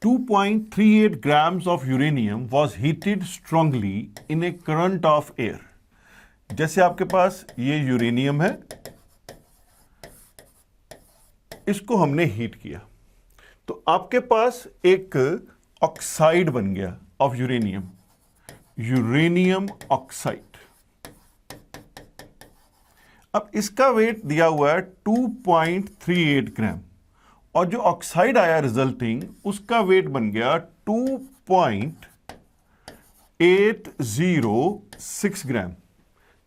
2.38 grams of uranium was heated strongly in a current of air. जैसे आपके पास ये uranium है, इसको हमने हीट किया तो आपके पास एक ऑक्साइड बन गया ऑफ यूरेनियम, यूरेनियम ऑक्साइड। अब इसका वेट दिया हुआ है 2.38 ग्राम और जो ऑक्साइड आया रिजल्टिंग उसका वेट बन गया 2.806 ग्राम।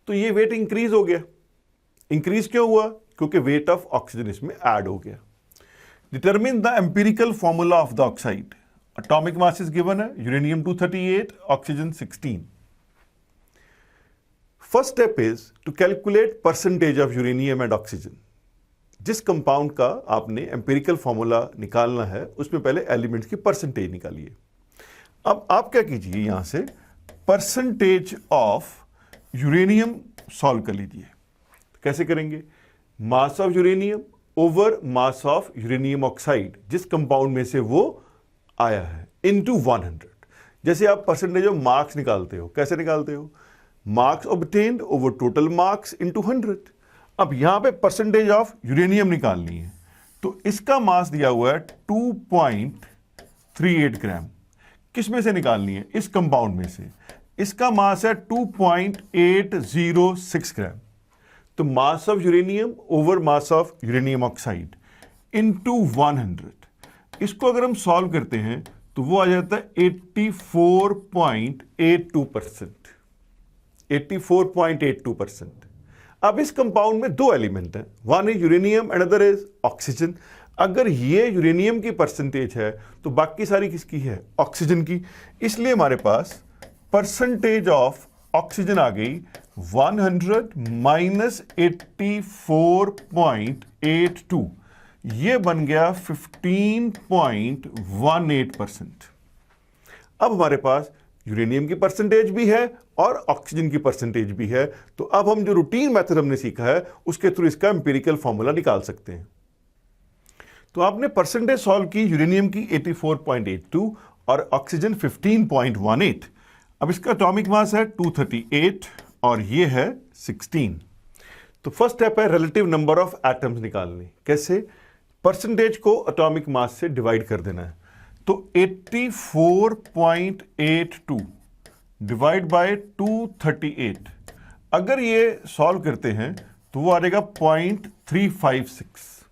तो ये वेट इंक्रीज हो गया। इंक्रीज क्यों हुआ? क्योंकि वेट ऑफ ऑक्सीजन इसमें ऐड हो गया। Determine the empirical formula of the oxide. Atomic mass is given है, uranium 238, oxygen 16। First step is to calculate percentage of uranium and oxygen. जिस कंपाउंड का आपने एम्पिरिकल फॉर्मूला निकालना है उसमें पहले एलिमेंट्स की परसेंटेज निकालिए। अब आप क्या कीजिए, यहां से परसेंटेज ऑफ यूरेनियम सॉल्व कर लीजिए। कैसे करेंगे? Mass of uranium over mass of uranium oxide, जिस कंपाउंड में से वो आया है, इनटू 100। जैसे आप परसेंटेज ऑफ मार्क्स निकालते हो, कैसे निकालते हो? Marks obtained over total marks into 100। अब यहां पे परसेंटेज ऑफ यूरेनियम निकालनी है तो इसका मास दिया हुआ है 2.38 ग्राम। किस में से निकालनी है? इस कंपाउंड में से। इसका मास है 2.806 ग्राम। तो mass of uranium over mass of uranium oxide into 100। इसको अगर हम सॉल्व करते हैं तो वो आ जाता है 84.82%। 84.82%। अब इस कंपाउंड में दो एलिमेंट हैं, one is uranium and other is oxygen. अगर ये यूरेनियम की परसेंटेज है तो बाकी सारी किसकी है? ऑक्सीजन की। इसलिए हमारे पास परसेंटेज ऑफ ऑक्सीजन आ गई 100 माइनस 84.82, ये बन गया 15.18%। अब हमारे पास यूरेनियम की परसेंटेज भी है और ऑक्सीजन की परसेंटेज भी है। तो अब हम जो रूटीन मेथड हमने सीखा है उसके थ्रू इसका एम्पिरिकल फॉर्मूला निकाल सकते हैं। तो आपने परसेंटेज सॉल्व की यूरेनियम की 84.82 और ऑक्सीजन 15.18। अब इसका एटॉमिक मास है 238 और ये है 16। तो फर्स्ट स्टेप है रिलेटिव नंबर ऑफ एटम्स निकालने। कैसे? परसेंटेज को एटॉमिक मास से डिवाइड कर देना है। तो 84.82 डिवाइड बाय 238, अगर ये सॉल्व करते हैं तो वो आ जाएगा 0.356।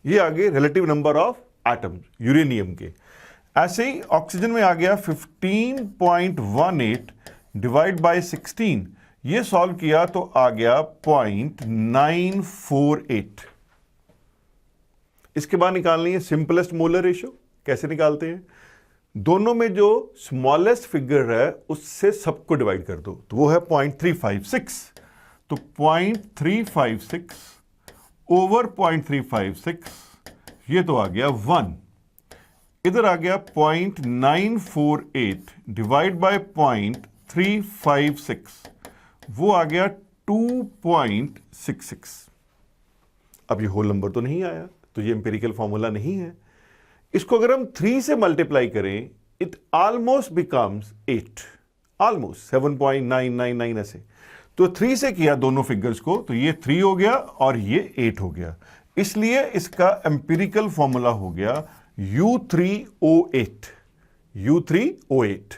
ये आ गए relative number of atoms uranium के। ऐसे ही ऑक्सीजन में आ गया 15.18 डिवाइड बाय 16, ये सॉल्व किया तो आ गया 0.948। इसके बाद निकालनी है सिंपलेस्ट मोलर रेशियो। कैसे निकालते हैं? दोनों में जो स्मॉलेस्ट फिगर है उससे सबको डिवाइड कर दो, तो वो है 0.356। तो 0.356 ओवर 0.356, ये तो आ गया 1। इधर आ गया 0.948 डिवाइड बाय 0.356, वो आ गया 2.66। अब ये होल नंबर तो नहीं आया, तो ये एम्पिरिकल फॉर्मूला नहीं है। इसको अगर हम 3 से मल्टीप्लाई करें, इट ऑलमोस्ट बिकम्स 8, ऑलमोस्ट 7.999 ऐसे। तो 3 से किया दोनों फिगर्स को तो ये 3 हो गया और ये 8 हो गया। इसलिए इसका एम्पिरिकल फॉर्मूला हो गया U3O8। U3O8।